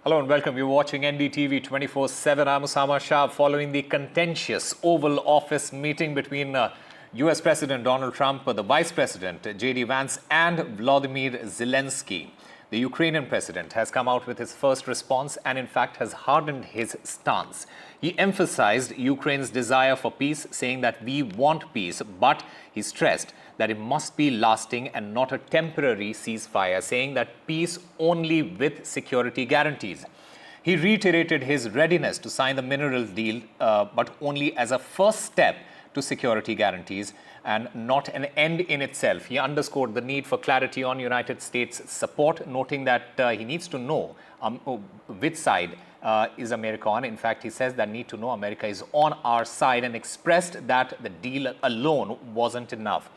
Hello and welcome. You're watching NDTV 24/7. I'm Osama Shah. Following the contentious Oval Office meeting between US President Donald Trump, the Vice President J.D. Vance and Volodymyr Zelensky, the Ukrainian president has come out with his first response and in fact has hardened his stance. He emphasized Ukraine's desire for peace, saying that we want peace, but he stressed that it must be lasting and not a temporary ceasefire, saying that peace only with security guarantees. He reiterated his readiness to sign the minerals deal, but only as a first step to security guarantees and not an end in itself. He underscored the need for clarity on United States support, noting that he needs to know which side is America on. In fact, he says that need to know America is on our side and expressed that the deal alone wasn't enough.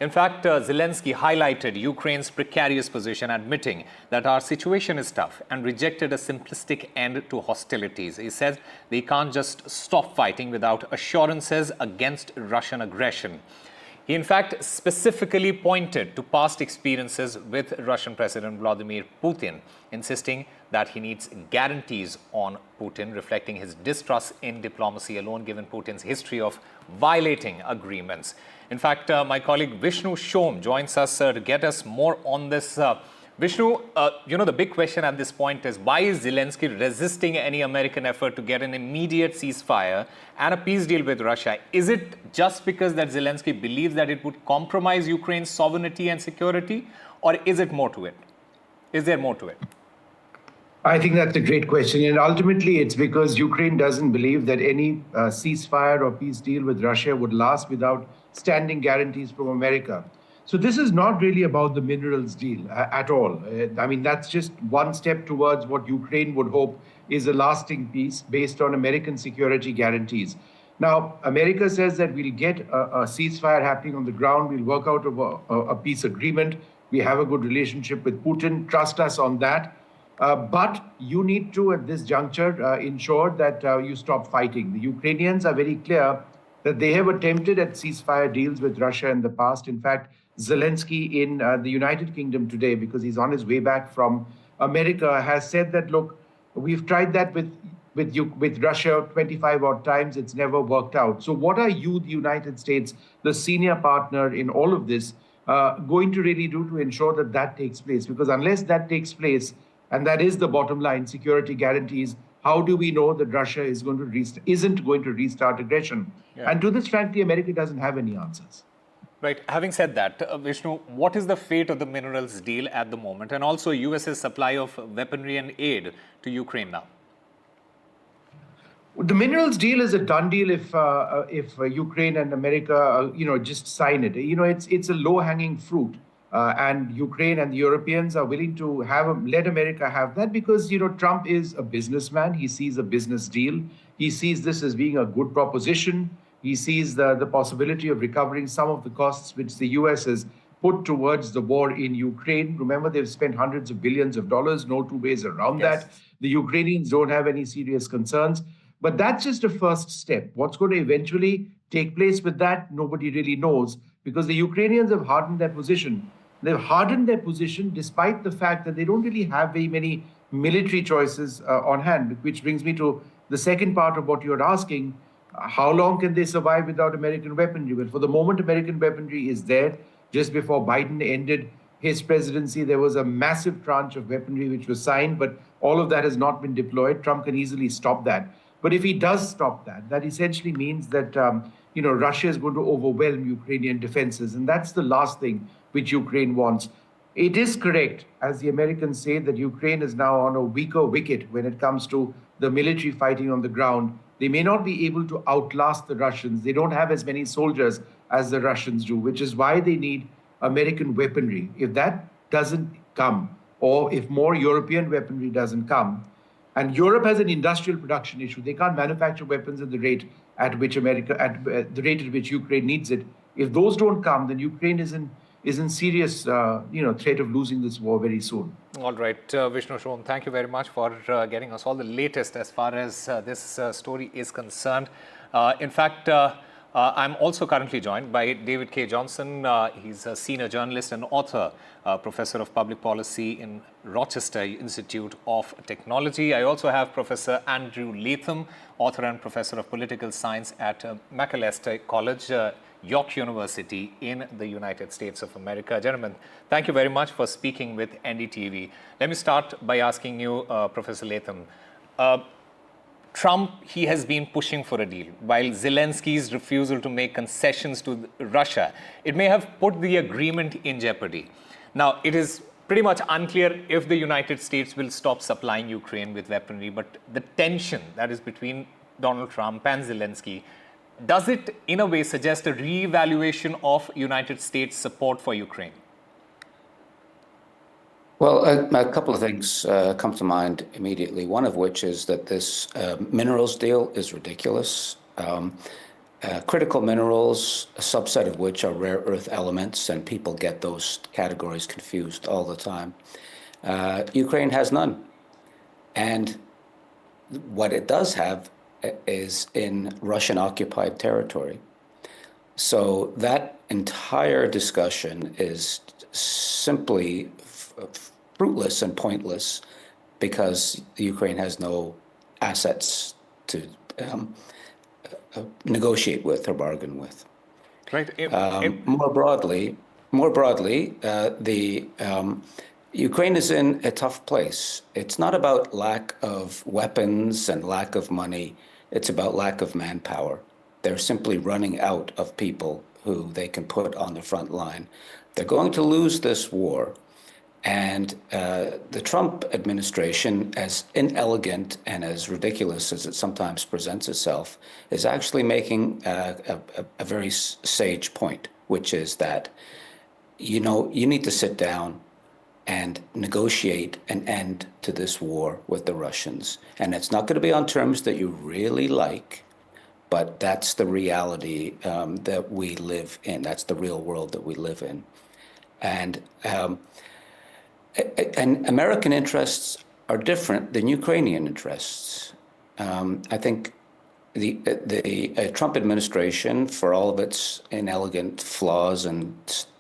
In fact, Zelensky highlighted Ukraine's precarious position, admitting that our situation is tough and rejected a simplistic end to hostilities. He says they can't just stop fighting without assurances against Russian aggression. He, in fact, specifically pointed to past experiences with Russian President Vladimir Putin, insisting that he needs guarantees on Putin, reflecting his distrust in diplomacy alone, given Putin's history of violating agreements. In fact, my colleague Vishnu Shom joins us to get us more on this. Vishnu, the big question at this point is, why is Zelensky resisting any American effort to get an immediate ceasefire and a peace deal with Russia? Is it just because that Zelensky believes that it would compromise Ukraine's sovereignty and security, or is it more to it? Is there more to it? I think that's a great question. And ultimately, it's because Ukraine doesn't believe that any ceasefire or peace deal with Russia would last without standing guarantees from America. So this is not really about the minerals deal at all. I mean, that's just one step towards what Ukraine would hope is a lasting peace based on American security guarantees. Now, America says that we'll get a ceasefire happening on the ground. We'll work out a peace agreement. We have a good relationship with Putin. Trust us on that. But you need to, at this juncture, ensure that you stop fighting. The Ukrainians are very clear that they have attempted at ceasefire deals with Russia in the past. In fact, Zelensky in the United Kingdom today, because he's on his way back from America, has said that, look, we've tried that with Russia 25 odd times. It's never worked out. So what are you, the United States, the senior partner in all of this, going to really do to ensure that that takes place? Because unless that takes place, and that is the bottom line, security guarantees, how do we know that Russia isn't going to restart aggression? Yeah. And to this, frankly, America doesn't have any answers. Right. Having said that, Vishnu, what is the fate of the minerals deal at the moment, and also US's supply of weaponry and aid to Ukraine now? The minerals deal is a done deal if Ukraine and America, just sign it. It's a low-hanging fruit. And Ukraine and the Europeans are willing to let America have that because, Trump is a businessman. He sees a business deal. He sees this as being a good proposition. He sees the possibility of recovering some of the costs which the US has put towards the war in Ukraine. Remember, they've spent hundreds of billions of dollars, no two ways around that. The Ukrainians don't have any serious concerns. But that's just a first step. What's going to eventually take place with that, nobody really knows, because the Ukrainians have hardened their position. They've hardened their position despite the fact that they don't really have very many military choices on hand, which brings me to the second part of what you're asking. How long can they survive without American weaponry? Well, for the moment, American weaponry is there. Just before Biden ended his presidency, there was a massive tranche of weaponry which was signed, but all of that has not been deployed. Trump can easily stop that. But if he does stop that, that essentially means that Russia is going to overwhelm Ukrainian defenses, and that's the last thing which Ukraine wants. It is correct, as the Americans say, that Ukraine is now on a weaker wicket when it comes to the military fighting on the ground. They may not be able to outlast the Russians. They don't have as many soldiers as the Russians do, which is why they need American weaponry. If that doesn't come, or if more European weaponry doesn't come, and Europe has an industrial production issue, they can't manufacture weapons at the rate at which Ukraine needs it. If those don't come, then Ukraine is in serious threat of losing this war very soon. All right, Vishnu Shom, thank you very much for getting us all the latest as far as this story is concerned. In fact, I'm also currently joined by David K. Johnson. He's a senior journalist and author, professor of public policy in Rochester Institute of Technology. I also have Professor Andrew Latham, author and professor of political science at Macalester College, York University in the United States of America. Gentlemen, thank you very much for speaking with NDTV. Let me start by asking you, Professor Latham. Trump, he has been pushing for a deal, while Zelensky's refusal to make concessions to Russia, it may have put the agreement in jeopardy. Now, it is pretty much unclear if the United States will stop supplying Ukraine with weaponry, but the tension that is between Donald Trump and Zelensky, does it in a way suggest a re-evaluation of United States support for Ukraine? Well, a couple of things come to mind immediately, one of which is that this minerals deal is ridiculous. Critical minerals, a subset of which are rare earth elements, and people get those categories confused all the time. Ukraine has none. And what it does have is in Russian-occupied territory. So that entire discussion is simply fruitless and pointless because Ukraine has no assets to negotiate with or bargain with. Right. More broadly, Ukraine is in a tough place. It's not about lack of weapons and lack of money. It's about lack of manpower. They're simply running out of people who they can put on the front line. They're going to lose this war. And the Trump administration, as inelegant and as ridiculous as it sometimes presents itself, is actually making a very sage point, which is that, you need to sit down and negotiate an end to this war with the Russians. And it's not going to be on terms that you really like, but that's the reality that we live in. That's the real world that we live in. And American interests are different than Ukrainian interests. I think the Trump administration, for all of its inelegant flaws and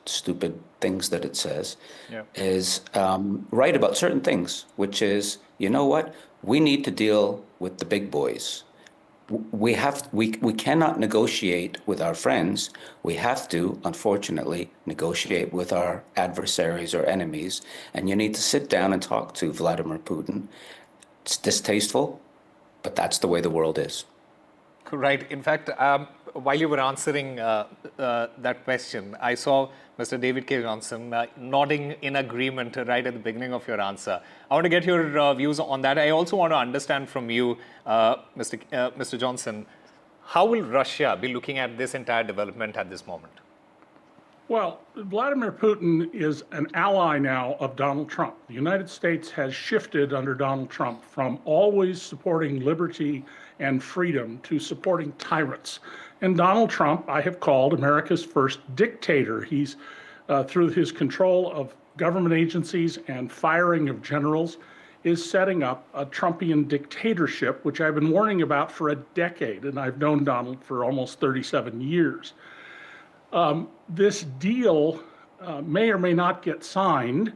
stupid things that it says, is right about certain things, which is, you know what? We need to deal with the big boys. We cannot negotiate with our friends. We have to, unfortunately, negotiate with our adversaries or enemies. And you need to sit down and talk to Vladimir Putin. It's distasteful, but that's the way the world is. Right. In fact, while you were answering that question, I saw Mr. David K. Johnson nodding in agreement right at the beginning of your answer. I want to get your views on that. I also want to understand from you, Mr. Johnson, how will Russia be looking at this entire development at this moment? Well, Vladimir Putin is an ally now of Donald Trump. The United States has shifted under Donald Trump from always supporting liberty and freedom to supporting tyrants. And Donald Trump, I have called America's first dictator. He's, through his control of government agencies and firing of generals, is setting up a Trumpian dictatorship, which I've been warning about for a decade, and I've known Donald for almost 37 years. This deal may or may not get signed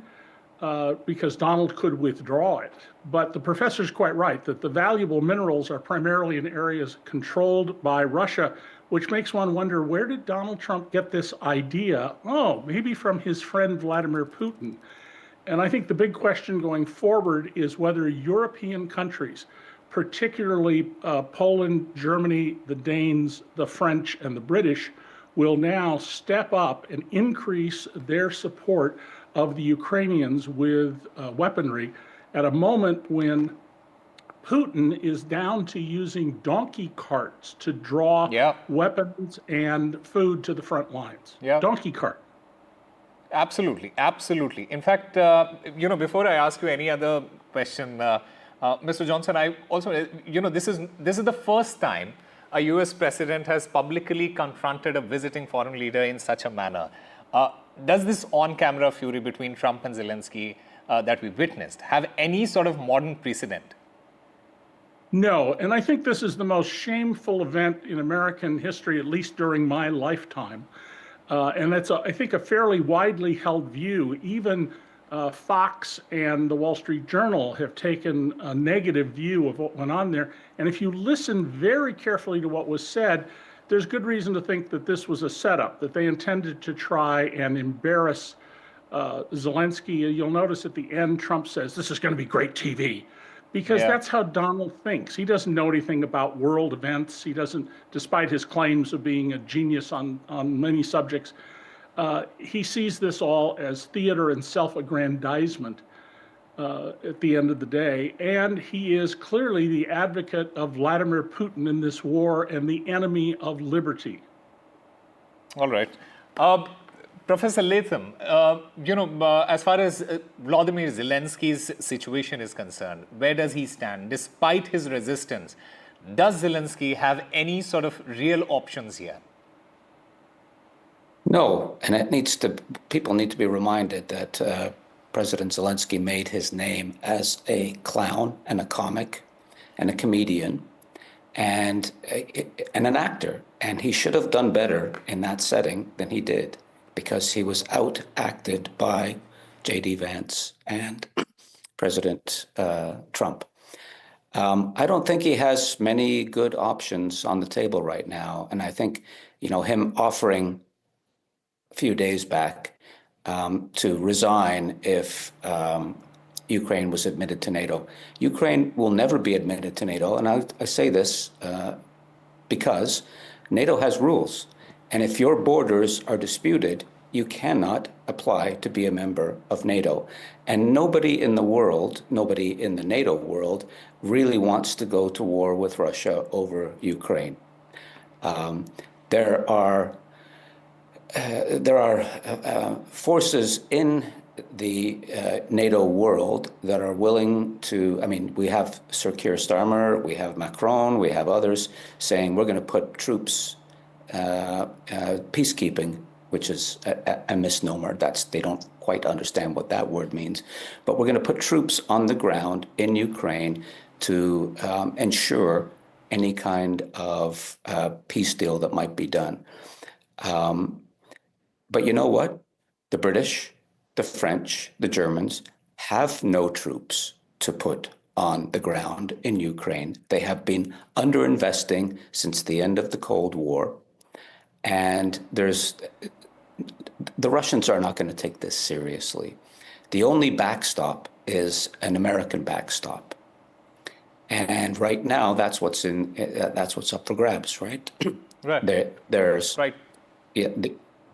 because Donald could withdraw it. But the professor's quite right that the valuable minerals are primarily in areas controlled by Russia, which makes one wonder, where did Donald Trump get this idea? Oh, maybe from his friend Vladimir Putin. And I think the big question going forward is whether European countries, particularly Poland, Germany, the Danes, the French, and the British, will now step up and increase their support of the Ukrainians with weaponry at a moment when Putin is down to using donkey carts to draw weapons and food to the front lines. Donkey cart. Absolutely, absolutely. In fact, before I ask you any other question, Mr. Johnson, I also, this is the first time a US president has publicly confronted a visiting foreign leader in such a manner. Does this on-camera fury between Trump and Zelensky that we witnessed have any sort of modern precedent? No, and I think this is the most shameful event in American history, at least during my lifetime. And that's, I think, a fairly widely held view. Even Fox and the Wall Street Journal have taken a negative view of what went on there. And if you listen very carefully to what was said, there's good reason to think that this was a setup, that they intended to try and embarrass Zelensky. You'll notice at the end, Trump says, this is going to be great TV. Because that's how Donald thinks. He doesn't know anything about world events. He doesn't, despite his claims of being a genius on many subjects, he sees this all as theater and self-aggrandizement at the end of the day. And he is clearly the advocate of Vladimir Putin in this war and the enemy of liberty. All right. Professor Latham, as far as Volodymyr Zelensky's situation is concerned, where does he stand? Despite his resistance, does Zelensky have any sort of real options here? No, and people need to be reminded that President Zelensky made his name as a clown and a comic and a comedian and an actor. And he should have done better in that setting than he did, because he was out-acted by J.D. Vance and President Trump. I don't think he has many good options on the table right now. And I think, him offering a few days back to resign if Ukraine was admitted to NATO. Ukraine will never be admitted to NATO. And I say this because NATO has rules. And if your borders are disputed, you cannot apply to be a member of NATO. And nobody in the world, nobody in the NATO world, really wants to go to war with Russia over Ukraine. There are forces in the NATO world that are willing to, we have Sir Keir Starmer, we have Macron, we have others saying we're going to put troops, peacekeeping, which is a misnomer. They don't quite understand what that word means. But we're going to put troops on the ground in Ukraine to ensure any kind of peace deal that might be done. But you know what? The British, the French, the Germans have no troops to put on the ground in Ukraine. They have been underinvesting since the end of the Cold War. And the Russians are not going to take this seriously. The only backstop is an American backstop. And right now, that's what's up for grabs, right? Right. Right. Yeah,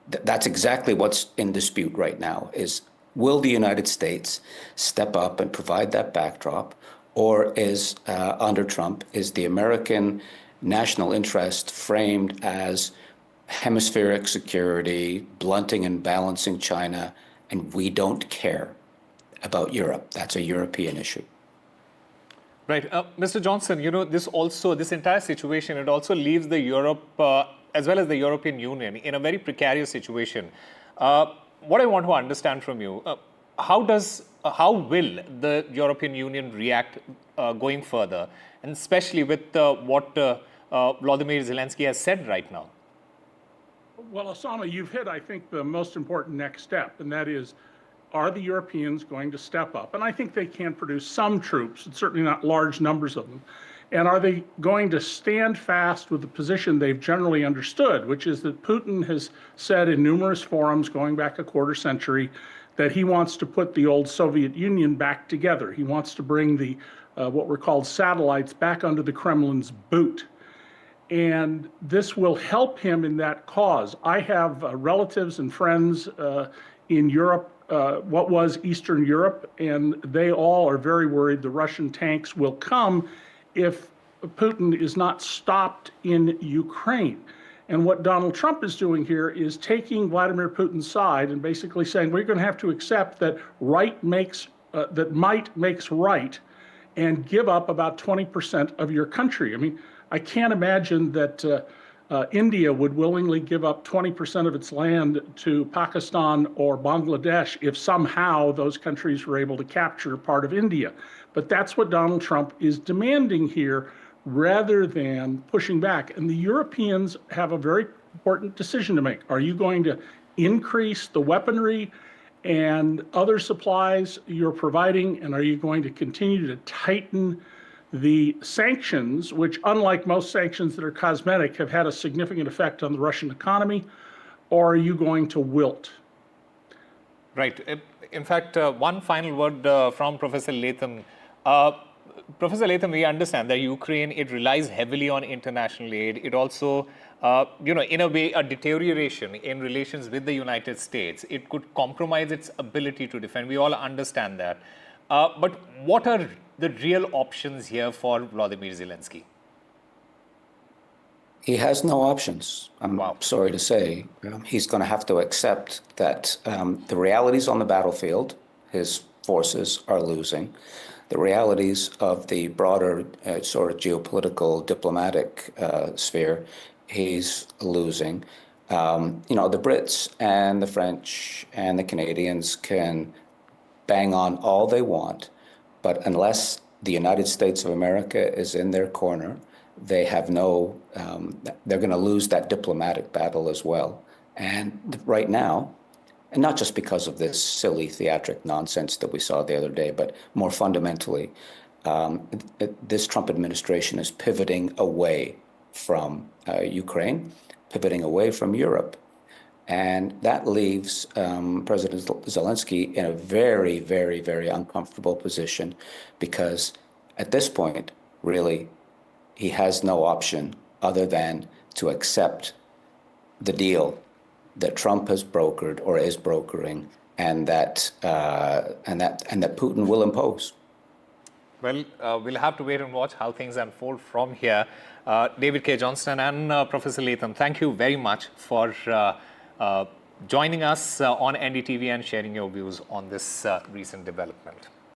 that's exactly what's in dispute right now, is will the United States step up and provide that backdrop, or is, under Trump, is the American national interest framed as hemispheric security, blunting and balancing China, and we don't care about Europe? That's a European issue. Right. Mr. Johnson, this entire situation, it also leaves the Europe, as well as the European Union, in a very precarious situation. What I want to understand from you, how will the European Union react going further, and especially with what Volodymyr Zelensky has said right now? Well, Osama, you've hit, I think, the most important next step, and that is, are the Europeans going to step up? And I think they can produce some troops, and certainly not large numbers of them. And are they going to stand fast with the position they've generally understood, which is that Putin has said in numerous forums going back a quarter century that he wants to put the old Soviet Union back together. He wants to bring the what were called satellites back under the Kremlin's boot. And this will help him in that cause. I have relatives and friends in Europe, what was Eastern Europe, and they all are very worried the Russian tanks will come if Putin is not stopped in Ukraine. And what Donald Trump is doing here is taking Vladimir Putin's side and basically saying we're going to have to accept that might makes right, and give up about 20% of your country. I mean, I can't imagine that India would willingly give up 20% of its land to Pakistan or Bangladesh if somehow those countries were able to capture part of India. But that's what Donald Trump is demanding here rather than pushing back. And the Europeans have a very important decision to make. Are you going to increase the weaponry and other supplies you're providing, and are you going to continue to tighten the sanctions, which, unlike most sanctions that are cosmetic, have had a significant effect on the Russian economy, or are you going to wilt? Right. In fact, one final word from Professor Latham. Professor Latham, we understand that Ukraine, it relies heavily on international aid. It also, in a way, a deterioration in relations with the United States. It could compromise its ability to defend. We all understand that. But what are the real options here for Volodymyr Zelensky? He has no options. I'm Wow. sorry to say. He's going to have to accept that the realities on the battlefield, his forces are losing. The realities of the broader sort of geopolitical, diplomatic sphere, he's losing. The Brits and the French and the Canadians can bang on all they want, but unless the United States of America is in their corner, they have they're going to lose that diplomatic battle as well. And right now, and not just because of this silly theatric nonsense that we saw the other day, but more fundamentally, this Trump administration is pivoting away from Ukraine, pivoting away from Europe. And that leaves President Zelensky in a very, very, very uncomfortable position because at this point, really, he has no option other than to accept the deal that Trump has brokered or is brokering, and that Putin will impose. Well, we'll have to wait and watch how things unfold from here. David K. Johnston and Professor Latham, thank you very much for joining us on NDTV and sharing your views on this recent development.